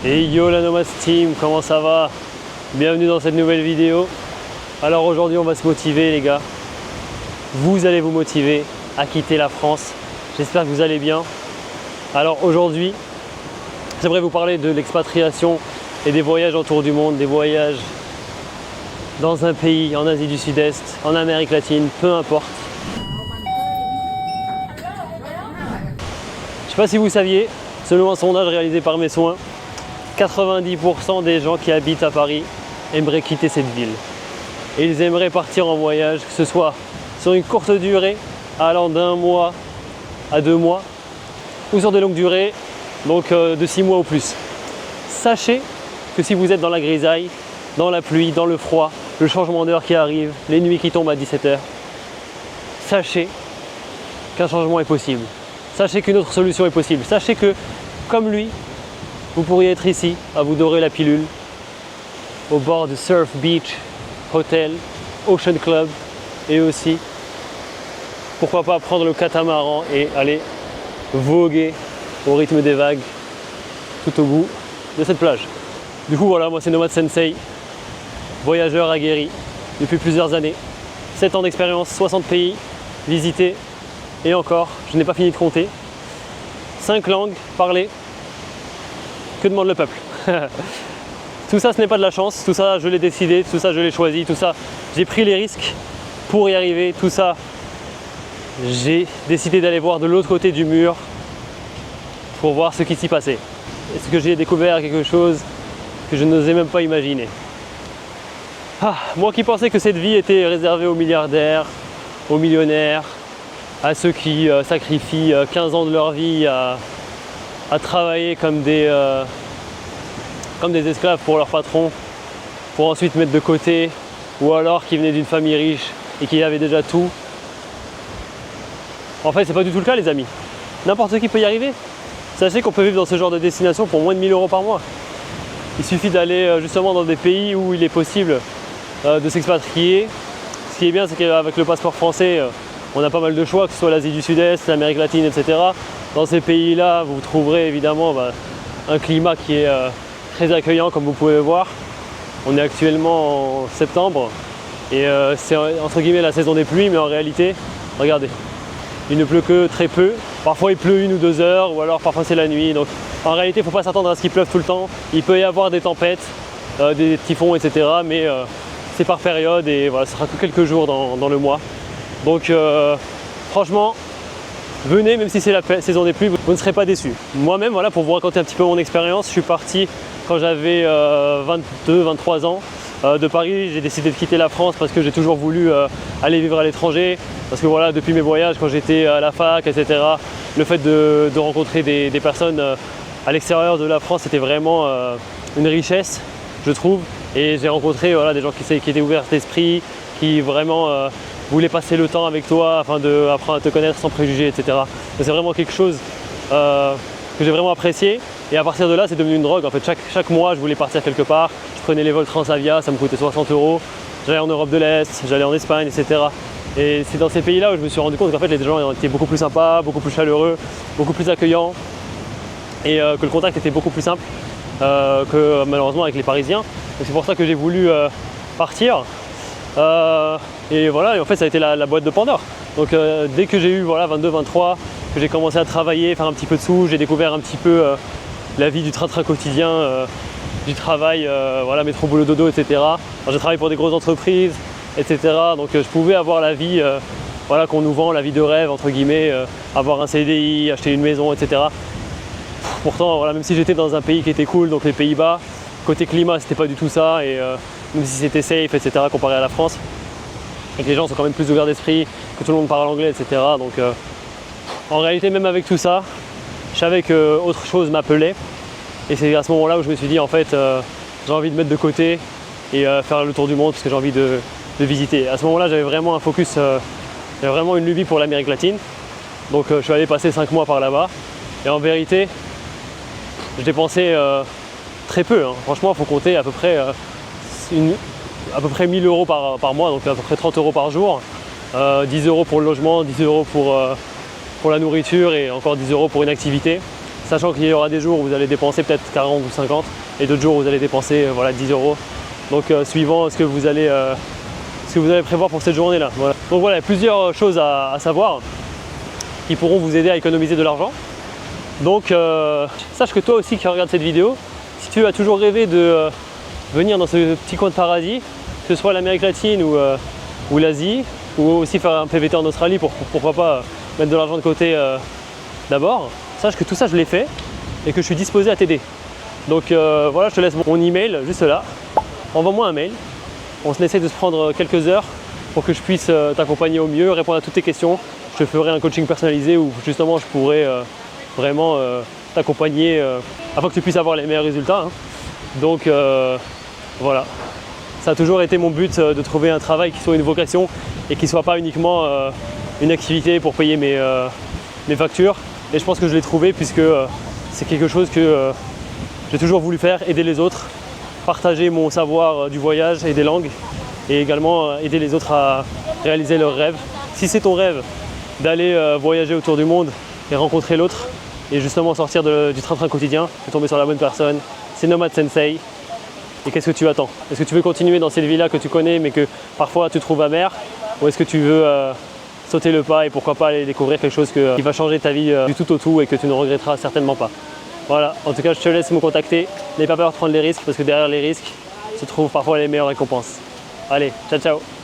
Et yo la Nomads Team, comment ça va? Bienvenue dans cette nouvelle vidéo. Alors aujourd'hui on va se motiver les gars. Vous allez vous motiver à quitter la France. J'espère que vous allez bien. Alors aujourd'hui, j'aimerais vous parler de l'expatriation et des voyages autour du monde, des voyages dans un pays, en Asie du Sud-Est, en Amérique latine, peu importe. Je ne sais pas si vous saviez, selon un sondage réalisé par Mes Soins, 90% des gens qui habitent à Paris aimeraient quitter cette ville. Et ils aimeraient partir en voyage, que ce soit sur une courte durée, allant d'1 mois à 2 mois, ou sur de longues durées, donc de 6 mois ou plus. Sachez que si vous êtes dans la grisaille, dans la pluie, dans le froid, le changement d'heure qui arrive, les nuits qui tombent à 17 h, sachez qu'un changement est possible. Sachez qu'une autre solution est possible. Sachez que, comme lui, vous pourriez être ici, à vous dorer la pilule, au bord de Surf Beach, Hotel, Ocean Club, et aussi, pourquoi pas prendre le catamaran et aller voguer au rythme des vagues tout au bout de cette plage. Du coup voilà, moi c'est Nomad Sensei, voyageur aguerri depuis plusieurs années, 7 ans d'expérience, 60 pays visités, et encore, je n'ai pas fini de compter, 5 langues parlées. Que demande le peuple? Tout ça, ce n'est pas de la chance, tout ça, je l'ai décidé, tout ça, je l'ai choisi, tout ça, j'ai pris les risques pour y arriver, tout ça, j'ai décidé d'aller voir de l'autre côté du mur pour voir ce qui s'y passait. Est-ce que j'ai découvert quelque chose que je n'osais même pas imaginer? Moi qui pensais que cette vie était réservée aux milliardaires, aux millionnaires, à ceux qui sacrifient 15 ans de leur vie à travailler comme des esclaves pour leur patron, pour ensuite mettre de côté, ou alors qui venaient d'une famille riche et qui avait déjà tout. En fait, c'est pas du tout le cas les amis. N'importe qui peut y arriver. Sachez qu'on peut vivre dans ce genre de destination pour moins de 1000 € par mois. Il suffit d'aller justement dans des pays où il est possible de s'expatrier. Ce qui est bien, c'est qu'avec le passeport français, on a pas mal de choix, que ce soit l'Asie du Sud-Est, l'Amérique latine, etc. Dans ces pays-là, vous trouverez évidemment un climat qui est très accueillant, comme vous pouvez le voir. On est actuellement en septembre et c'est entre guillemets la saison des pluies, mais en réalité, regardez, il ne pleut que très peu. Parfois il pleut 1 ou 2 heures, ou alors parfois c'est la nuit. Donc en réalité, il ne faut pas s'attendre à ce qu'il pleuve tout le temps. Il peut y avoir des tempêtes, des typhons, etc. Mais c'est par période et voilà, ce sera que quelques jours dans le mois. Donc franchement, venez, même si c'est la saison des pluies, vous ne serez pas déçus. Moi-même, voilà, pour vous raconter un petit peu mon expérience, je suis parti quand j'avais 22-23 ans de Paris. J'ai décidé de quitter la France parce que j'ai toujours voulu aller vivre à l'étranger. Parce que voilà, depuis mes voyages, quand j'étais à la fac, etc., le fait de rencontrer des personnes à l'extérieur de la France, c'était vraiment une richesse, je trouve. Et j'ai rencontré voilà, des gens qui étaient ouverts d'esprit, qui vraiment voulaient passer le temps avec toi afin d'apprendre à te connaître sans préjugés, etc. C'est vraiment quelque chose que j'ai vraiment apprécié. Et à partir de là, c'est devenu une drogue. En fait, chaque mois, je voulais partir quelque part. Je prenais les vols Transavia, ça me coûtait 60 €. J'allais en Europe de l'Est, j'allais en Espagne, etc. Et c'est dans ces pays-là où je me suis rendu compte qu'en fait, les gens étaient beaucoup plus sympas, beaucoup plus chaleureux, beaucoup plus accueillants. Et que le contact était beaucoup plus simple que malheureusement avec les Parisiens. Donc c'est pour ça que j'ai voulu partir. Et voilà, et en fait ça a été la boîte de Pandore. Donc dès que j'ai eu voilà, 22-23, que j'ai commencé à travailler, faire un petit peu de sous, j'ai découvert un petit peu la vie du train-train quotidien, du travail, voilà, métro boulot dodo, etc. Alors, j'ai travaillé pour des grosses entreprises, etc. Donc je pouvais avoir la vie voilà, qu'on nous vend, la vie de rêve, entre guillemets, avoir un CDI, acheter une maison, etc. Pourtant, voilà, même si j'étais dans un pays qui était cool, donc les Pays-Bas, côté climat, c'était pas du tout ça, et même si c'était safe, etc., comparé à la France, et que les gens sont quand même plus ouverts d'esprit, que tout le monde parle anglais, etc. Donc, en réalité, même avec tout ça, je savais qu'autre chose m'appelait, et c'est à ce moment-là où je me suis dit, en fait, j'ai envie de mettre de côté et faire le tour du monde, parce que j'ai envie de visiter. À ce moment-là, j'avais vraiment un focus, j'avais vraiment une lubie pour l'Amérique latine, donc je suis allé passer 5 mois par là-bas, et en vérité, je dépensais très peu, hein. Franchement, il faut compter à peu près 1000 € par mois, donc à peu près 30 € par jour, 10 € pour le logement, 10 € pour la nourriture et encore 10 € pour une activité. sachant qu'il y aura des jours où vous allez dépenser peut-être 40 ou 50 et d'autres jours où vous allez dépenser voilà, 10 euros. Donc suivant ce que vous allez prévoir pour cette journée-là. Voilà. Donc voilà, il y a plusieurs choses à savoir qui pourront vous aider à économiser de l'argent. Donc sache que toi aussi qui regardes cette vidéo, si tu as toujours rêvé de venir dans ce petit coin de paradis, que ce soit l'Amérique latine ou l'Asie, ou aussi faire un PVT en Australie pour pourquoi pas mettre de l'argent de côté d'abord, sache que tout ça je l'ai fait et que je suis disposé à t'aider. Donc voilà, je te laisse mon email juste là. Envoie-moi un mail. On essaie de se prendre quelques heures pour que je puisse t'accompagner au mieux, répondre à toutes tes questions. Je te ferai un coaching personnalisé où justement je pourrai vraiment t'accompagner afin que tu puisses avoir les meilleurs résultats. Hein. Donc voilà, ça a toujours été mon but de trouver un travail qui soit une vocation et qui ne soit pas uniquement une activité pour payer mes factures. Et je pense que je l'ai trouvé puisque c'est quelque chose que j'ai toujours voulu faire, aider les autres, partager mon savoir du voyage et des langues et également aider les autres à réaliser leurs rêves. Si c'est ton rêve d'aller voyager autour du monde et rencontrer l'autre et justement sortir du train-train quotidien, tu es tombé sur la bonne personne. C'est Nomad Sensei. Et qu'est-ce que tu attends? Est-ce que tu veux continuer dans cette vie-là que tu connais mais que parfois tu trouves amère? Ou est-ce que tu veux sauter le pas et pourquoi pas aller découvrir quelque chose qui va changer ta vie du tout au tout et que tu ne regretteras certainement pas? Voilà, en tout cas je te laisse me contacter. N'aie pas peur de prendre les risques parce que derrière les risques se trouvent parfois les meilleures récompenses. Allez, ciao ciao!